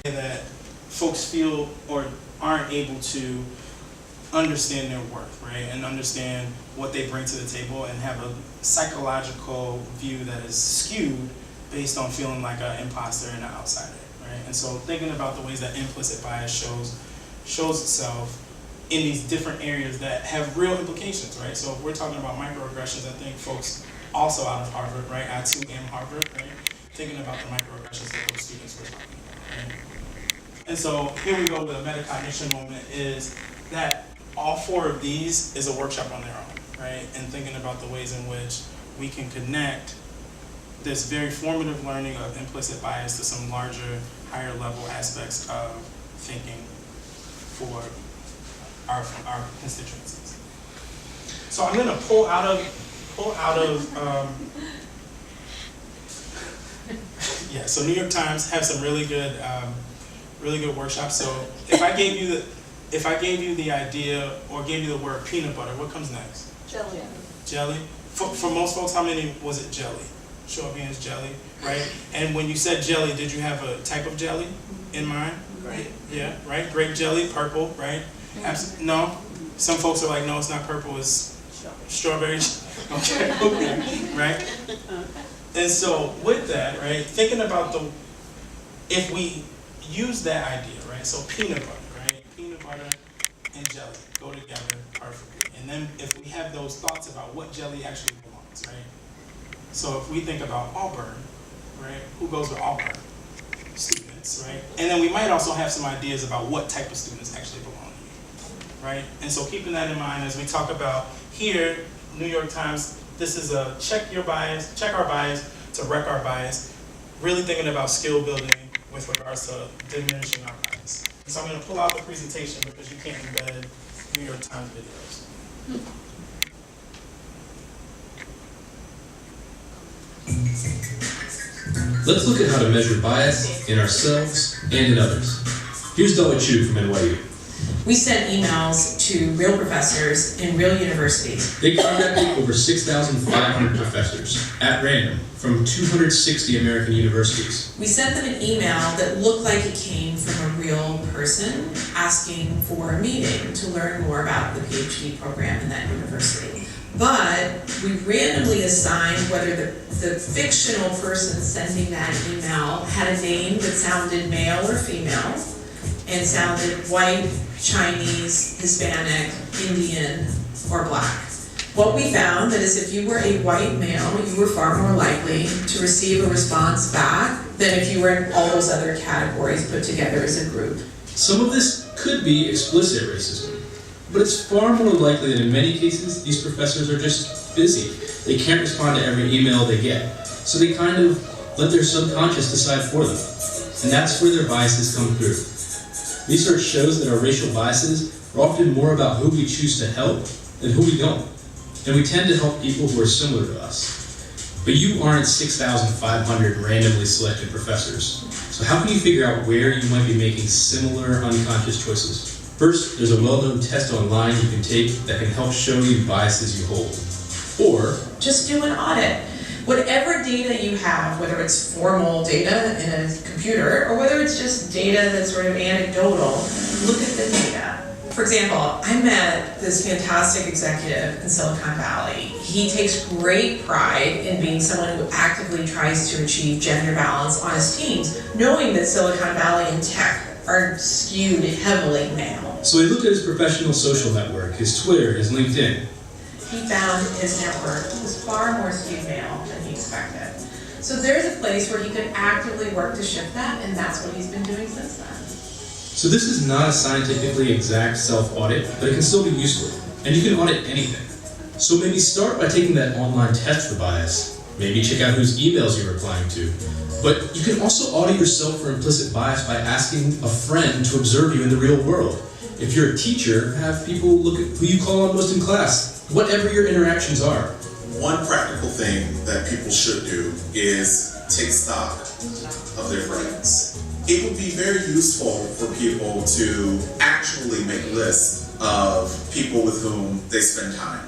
that folks feel or aren't able to understand their worth, right? And understand what they bring to the table and have a psychological view that is skewed based on feeling like an imposter and an outsider, right? And so thinking about the ways that implicit bias shows itself in these different areas that have real implications, right? So if we're talking about microaggressions, I think folks also out of Harvard, right? I too am Harvard, right? Thinking about the microaggressions that those students were talking about, right? And so here we go with a metacognition moment, is that all four of these is a workshop on their own, right? And thinking about the ways in which we can connect this very formative learning of implicit bias to some larger, higher level aspects of thinking for our constituencies. So I'm gonna pull out of yeah, so New York Times have some really good workshops. So if I gave you the idea or gave you the word peanut butter, what comes next? Jelly. Jelly. For most folks, how many was it jelly? Show of hands, jelly, right? And when you said jelly, did you have a type of jelly in mind? Right. Yeah, right. Grape jelly, purple, right? No. Some folks are like, no, it's not purple. It's strawberry. Okay. Right. And so with that, right, thinking about if we use that idea, right? So peanut butter, right? Peanut butter and jelly go together perfectly. And then if we have those thoughts about what jelly actually belongs, right? So if we think about Auburn, right? Who goes with Auburn? Students, right? And then we might also have some ideas about what type of students actually belong here, right? And so keeping that in mind as we talk about here, New York Times, this is a check our bias to wreck our bias, really thinking about skill building with regards to diminishing our bias. So I'm going to pull out the presentation because you can't embed New York Times videos. Let's look at how to measure bias in ourselves and in others. Here's Doa Chu from NYU. We sent emails to real professors in real universities. They contacted over 6,500 professors at random from 260 American universities. We sent them an email that looked like it came from a real person asking for a meeting to learn more about the PhD program in that university. But we randomly assigned whether the fictional person sending that email had a name that sounded male or female and sounded white, Chinese, Hispanic, Indian, or Black. What we found is if you were a white male, you were far more likely to receive a response back than if you were in all those other categories put together as a group. Some of this could be explicit racism, but it's far more likely that in many cases, these professors are just busy. They can't respond to every email they get, so they kind of let their subconscious decide for them. And that's where their biases come through. Research shows that our racial biases are often more about who we choose to help than who we don't. And we tend to help people who are similar to us. But you aren't 6,500 randomly selected professors. So how can you figure out where you might be making similar unconscious choices? First, there's a well-known test online you can take that can help show you biases you hold. Or just do an audit. Whatever data you have, whether it's formal data in a computer or whether it's just data that's sort of anecdotal, look at the data. For example, I met this fantastic executive in Silicon Valley. He takes great pride in being someone who actively tries to achieve gender balance on his teams, knowing that Silicon Valley and tech are skewed heavily male. so he looked at his professional social network, his Twitter, his LinkedIn. He found his network was far more skewed male than he expected. So there's a place where he could actively work to shift that, and that's what he's been doing since then. So this is not a scientifically exact self-audit, but it can still be useful. And you can audit anything. So maybe start by taking that online test for bias. Maybe check out whose emails you're replying to. But you can also audit yourself for implicit bias by asking a friend to observe you in the real world. If you're a teacher, have people look at who you call on most in class, whatever your interactions are. One practical thing that people should do is take stock of their friends. It would be very useful for people to actually make lists of people with whom they spend time.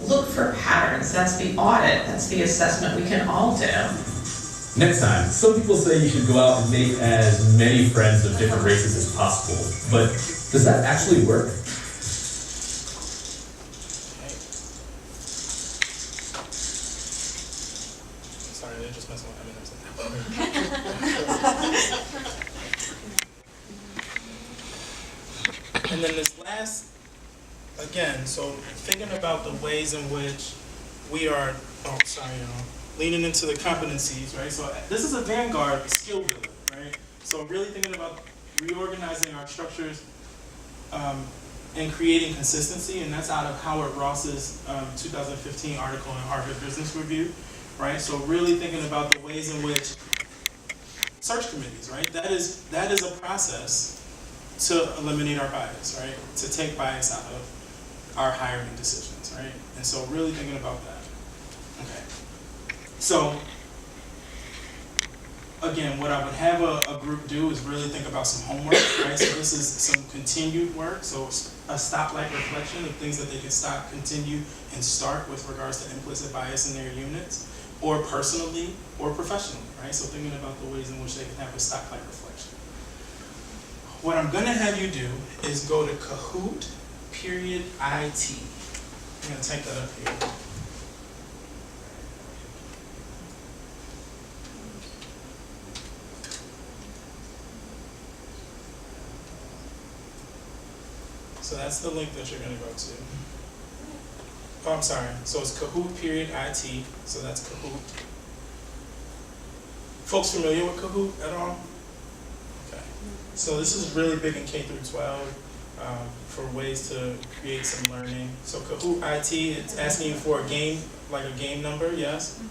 Look for patterns. That's the audit. That's the assessment we can all do. Next time, some people say you should go out and make as many friends of different races as possible, but does that actually work? Sorry, they're just messing with M&M's. And then this last, again, so thinking about the ways in which we are, leaning into the competencies, right? So this is a vanguard skill builder, right? So really thinking about reorganizing our structures and creating consistency, and that's out of Howard Ross's 2015 article in Harvard Business Review, right? So really thinking about the ways in which search committees, right? That is a process to eliminate our bias, right? To take bias out of our hiring decisions, right? And so really thinking about that. Okay. So again, what I would have a group do is really think about some homework, right? So this is some continued work, so a stoplight reflection of things that they can stop, continue, and start with regards to implicit bias in their units, or personally, or professionally, right? So thinking about the ways in which they can have a stoplight reflection. What I'm gonna have you do is go to Kahoot.it. I'm gonna type that up here. So that's the link that you're going to go to. Oh, I'm sorry. So it's Kahoot.it. So that's Kahoot. Folks familiar with Kahoot at all? Okay. So this is really big in K through 12 for ways to create some learning. So Kahoot.it, it's asking you for a game, like a game number, yes?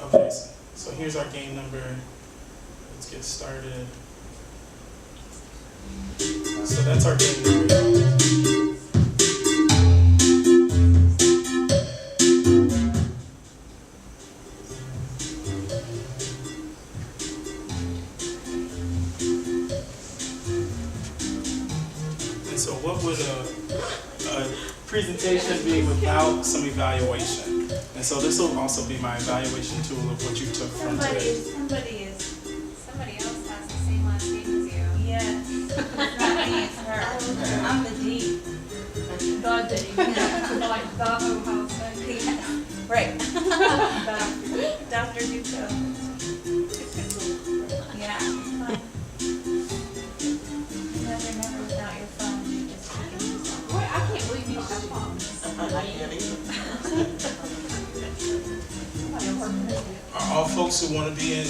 Okay, so here's our game number. Let's get started. So that's our game number. So what would a presentation be without some evaluation? And so this will also be my evaluation tool of what you took from today. Somebody else has the same last name as you. Yeah. It's not me, it's her. I'm the D. The D. Like the Ohio State. Right. Dr. Duco. Yeah. Fine. You never know without your phone, you just can do something. Boy, I can't believe you have phones. Are all folks who want to be in?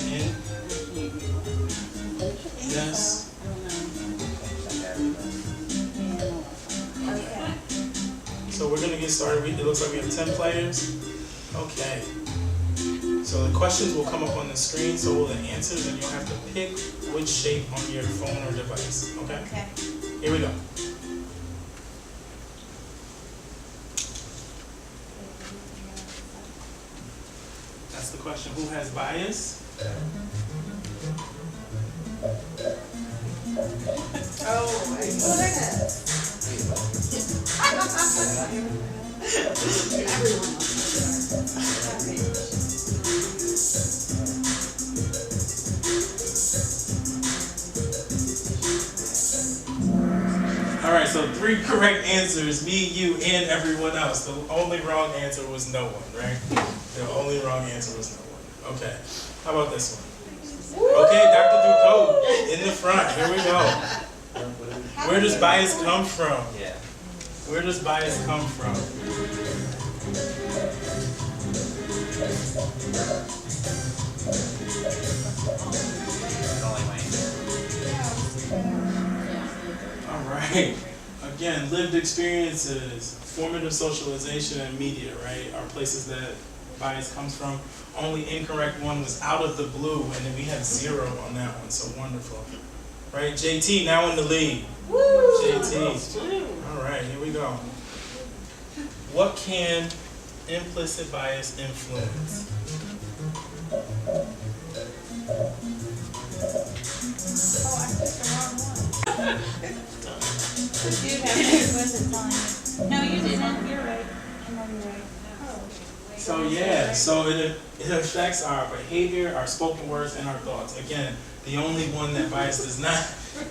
Yes. Okay. So we're gonna get started. It looks like we have 10 players. Okay. So the questions will come up on the screen, so will the answers, and you'll have to pick which shape on your phone or device. Okay? Okay. Here we go. That's the question. Who has bias? Oh my goodness. All right, so 3 correct answers, me, you, and everyone else. The only wrong answer was no one, right? The only wrong answer was no one. Okay, how about this one? Okay, Dr. Ducot in the front, here we go. Where does bias come from? Yeah. Where does bias come from? All right. Again, lived experiences, formative socialization, and media, right, are places that bias comes from. Only incorrect one was out of the blue, and then we had 0 on that one, so wonderful. Right, JT now in the lead. Woo! JT. All right, here we go. What can implicit bias influence? No, you didn't. You're right. No, you're right. So yeah, so it affects our behavior, our spoken words, and our thoughts. Again, the only one that bias does not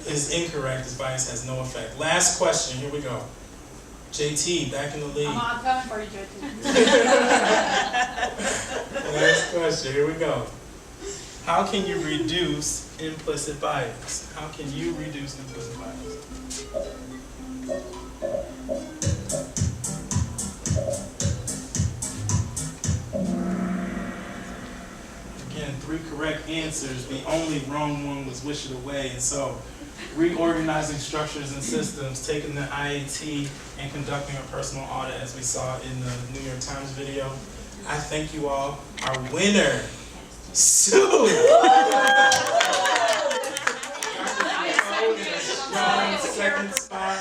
is incorrect is bias has no effect. Last question, here we go. JT, back in the lead. I'm coming for you, JT. Last question, here we go. How can you reduce implicit bias? How can you reduce implicit bias? Again, 3 correct answers. The only wrong one was wish it away. And so, reorganizing structures and systems, taking the IAT, and conducting a personal audit, as we saw in the New York Times video. I thank you all. Our winner, Sue! Strong second spot,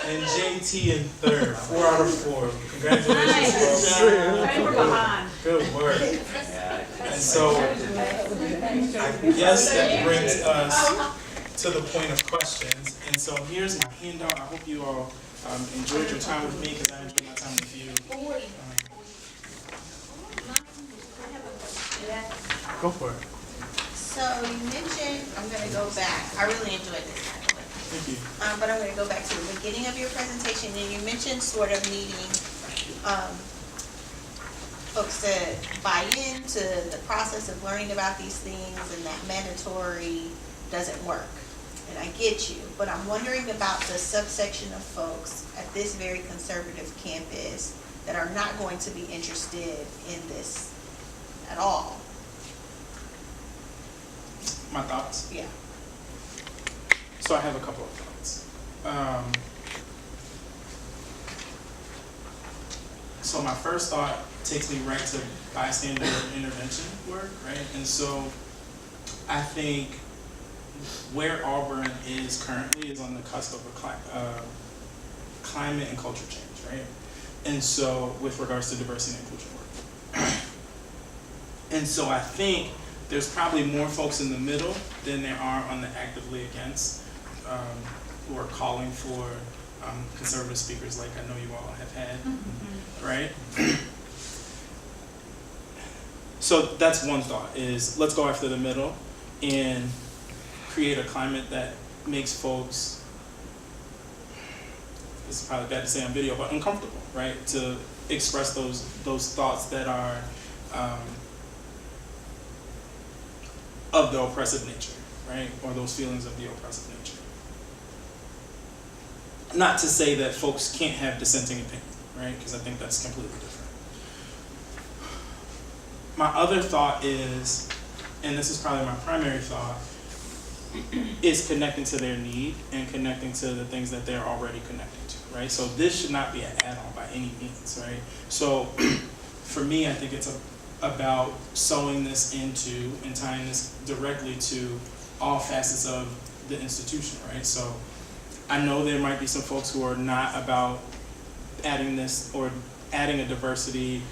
and JT in third. 4 out of 4. Congratulations, folks. Good work. And so, I guess that brings us to the point of questions. And so here's my handout. I hope you all enjoyed your time with me because I enjoyed my time with you. Go for it. So you mentioned, I'm going to go back. I really enjoyed this, by the way. Thank you. But I'm going to go back to the beginning of your presentation, and you mentioned sort of needing folks to buy into the process of learning about these things, and that mandatory doesn't work. And I get you, but I'm wondering about the subsection of folks at this very conservative campus that are not going to be interested in this at all. My thoughts? Yeah. So I have a couple of thoughts. So my first thought takes me right to bystander intervention work, right? And so I think where Auburn is currently is on the cusp of a climate and culture change, right? And so with regards to diversity and inclusion work. And so I think there's probably more folks in the middle than there are on the actively against who are calling for conservative speakers like I know you all have had, right? So that's one thought, is let's go after the middle and create a climate that makes folks, it's probably bad to say on video, but uncomfortable, right? To express those thoughts that are of the oppressive nature, right? Or those feelings of the oppressive nature. Not to say that folks can't have dissenting opinion, right? Because I think that's completely different. My other thought is, and this is probably my primary thought, is connecting to their need and connecting to the things that they're already connecting to, right? So this should not be an add-on by any means, right? So for me, I think it's about sewing this into and tying this directly to all facets of the institution, right? So I know there might be some folks who are not about adding this or adding a diversity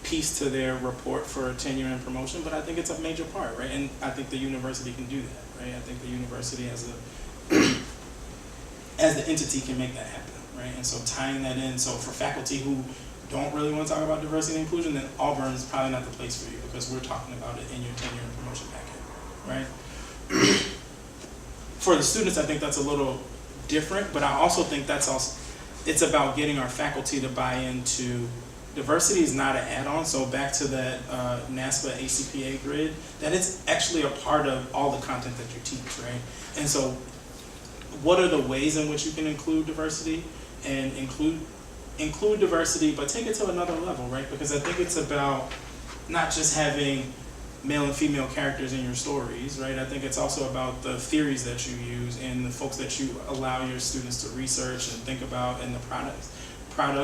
piece to their report for tenure and promotion, but I think it's a major part, right? And I think the university can do that, right? I think the university as the entity can make that happen, right? And so tying that in, so for faculty who don't really want to talk about diversity and inclusion, then Auburn is probably not the place for you, because we're talking about it in your tenure and promotion packet, right? For the students, I think that's a little different, but I also think it's about getting our faculty to buy into diversity is not an add-on. So back to that NASPA ACPA grid, that it's actually a part of all the content that you teach, right? And so what are the ways in which you can include diversity and include diversity, but take it to another level, right? Because I think it's about not just having male and female characters in your stories, right? I think it's also about the theories that you use and the folks that you allow your students to research and think about in the products.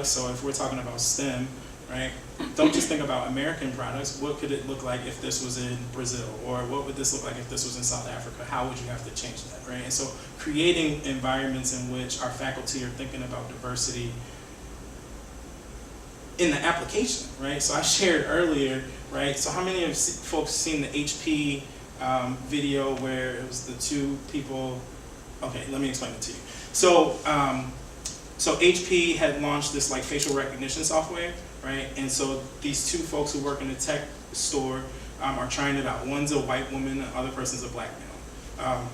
So if we're talking about STEM, right, don't just think about American products. What could it look like if this was in Brazil? Or what would this look like if this was in South Africa? How would you have to change that, right? And so creating environments in which our faculty are thinking about diversity in the application, right? So I shared earlier, right? So how many of folks seen the HP video where it was the two people? Okay, let me explain it to you. So HP had launched this like facial recognition software, right? And so these two folks who work in a tech store are trying it out. One's a white woman, the other person's a black male.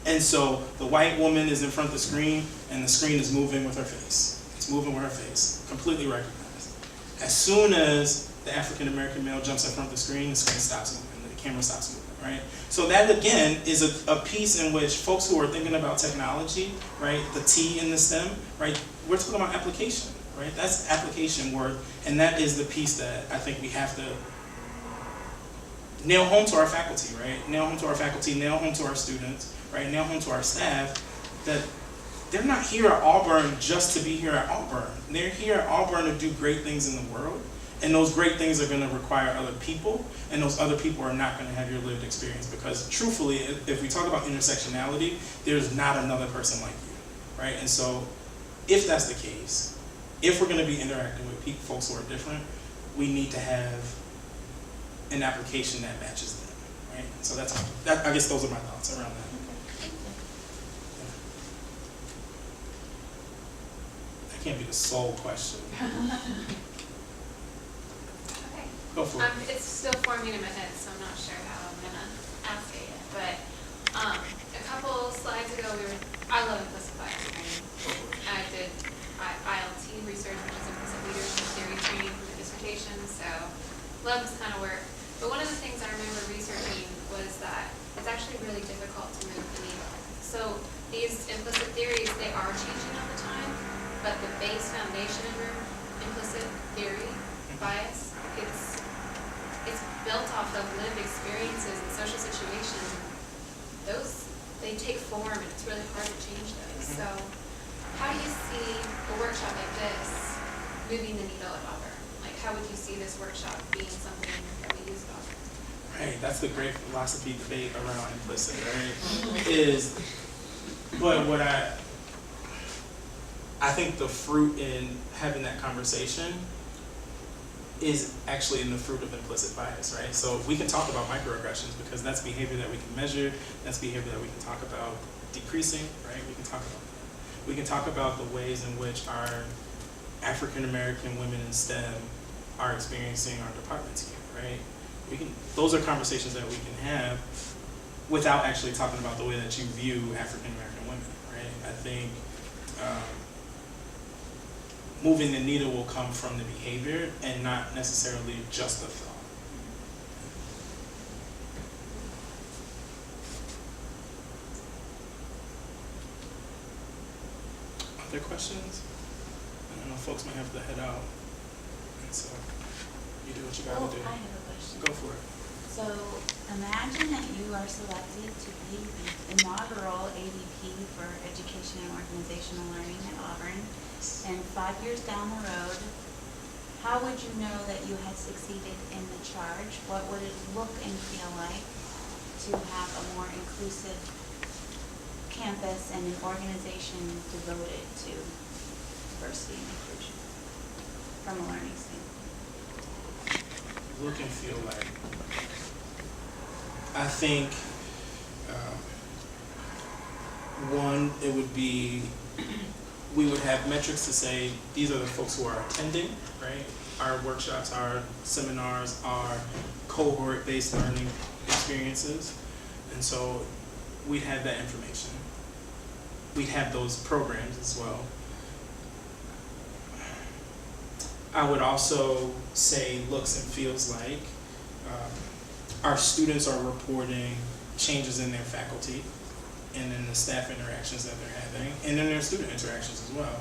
And so the white woman is in front of the screen, and the screen is moving with her face. It's moving with her face, completely recognized. As soon as the African American male jumps in front of the screen stops moving, the camera stops moving. Right? So that again is a piece in which folks who are thinking about technology, right, the T in the STEM, right, we're talking about application, right? That's application work, and that is the piece that I think we have to nail home to our faculty, right? Nail home to our faculty, nail home to our students, right? Nail home to our staff, that they're not here at Auburn just to be here at Auburn. They're here at Auburn to do great things in the world. And those great things are going to require other people, and those other people are not going to have your lived experience, because truthfully, if we talk about intersectionality, there's not another person like you, right? And so if that's the case, if we're going to be interacting with folks who are different, we need to have an application that matches them, right? So I guess those are my thoughts around that. That can't be the sole question. Go for it. It's still forming in my head, so I'm not sure how I'm gonna ask it yet. But a couple slides ago, I love implicit bias training. I did ILT research, which is implicit leadership theory training for my dissertation. So love this kind of work. But one of the things I remember researching was that it's actually really difficult to move the needle. So these implicit theories, they are changing all the time, but the base foundation of your implicit theory bias, it's built off of lived experiences and social situations. Those, they take form, and it's really hard to change those. So how do you see a workshop like this moving the needle at Auburn? Like, how would you see this workshop being something that we use at Auburn? Right, that's the great philosophy debate around implicit, right? But what I think the fruit in having that conversation is actually in the fruit of implicit bias, right? So we can talk about microaggressions because that's behavior that we can measure, that's behavior that we can talk about decreasing, right? We can talk about that. We can talk about the ways in which our African American women in STEM are experiencing our departments here, right? Those are conversations that we can have without actually talking about the way that you view African American women, right? I think moving the needle will come from the behavior and not necessarily just the thought. Other questions? I don't know, folks might have to head out. And so you do what you gotta do. I have a question. Go for it. So imagine that you are selected to be the inaugural AVP for Education and Organizational Learning at Auburn. And 5 years down the road, how would you know that you had succeeded in the charge? What would it look and feel like to have a more inclusive campus and an organization devoted to diversity and inclusion from a learning standpoint? Look and feel like. I think one, it would be, we would have metrics to say these are the folks who are attending, right? Our workshops, our seminars, our cohort-based learning experiences. And so we'd have that information. We'd have those programs as well. I would also say looks and feels like our students are reporting changes in their faculty and in the staff interactions that they're having and in their student interactions as well.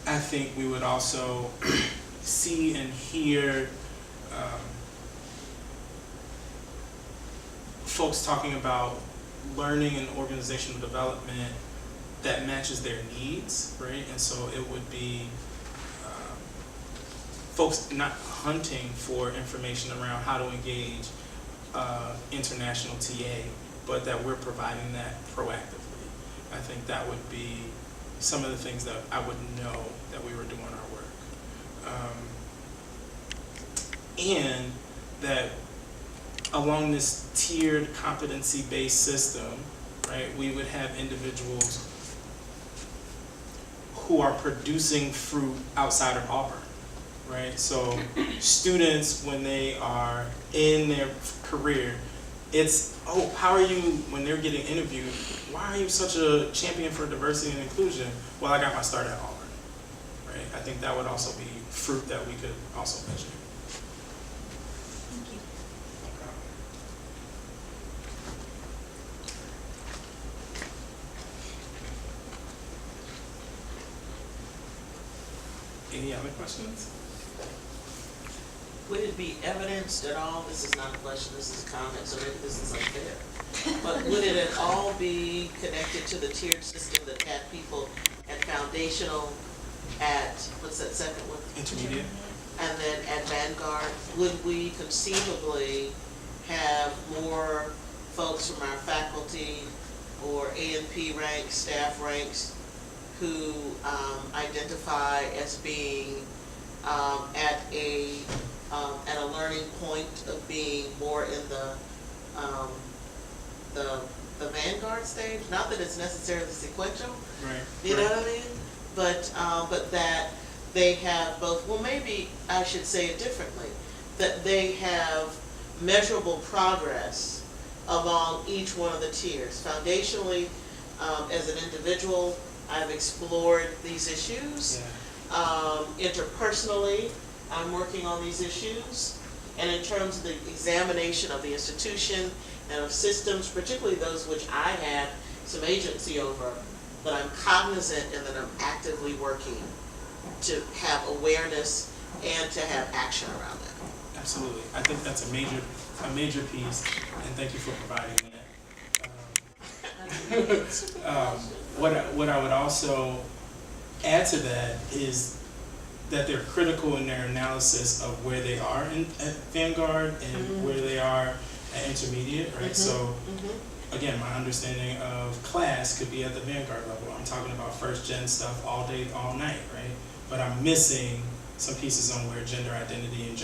I think we would also see and hear folks talking about learning and organizational development that matches their needs, right? And so it would be folks not hunting for information around how to engage international TA, but that we're providing that proactively. I think that would be some of the things that I would know that we were doing our work. And that along this tiered competency-based system, right, we would have individuals who are producing fruit outside of Auburn. Right, so students, when they are in their career, it's, oh, how are you, when they're getting interviewed, why are you such a champion for diversity and inclusion? Well, I got my start at Auburn, right? I think that would also be fruit that we could also measure. Thank you. Any other questions? Would it be evidenced at all, this is not a question, this is a comment, so maybe this is unfair, but would it at all be connected to the tiered system that had people at foundational, at, what's that second one? Intermediate. And then at Vanguard, would we conceivably have more folks from our faculty or A&P ranks, staff ranks, who identify as being at a learning point of being more in the vanguard stage? Not that it's necessarily sequential, right? You know what I mean? But that they have both. Well, maybe I should say it differently. That they have measurable progress along each one of the tiers. Foundationally, as an individual, I've explored these issues. Yeah. Interpersonally, I'm working on these issues. And in terms of the examination of the institution and of systems, particularly those which I have some agency over, that I'm cognizant and that I'm actively working to have awareness and to have action around that. Absolutely. I think that's a major piece, and thank you for providing that. What I would also add to that is that they're critical in their analysis of where they are at Vanguard and where they are at intermediate, right? So again, my understanding of class could be at the Vanguard level. I'm talking about first gen stuff all day, all night, right? But I'm missing some pieces on where gender identity and gender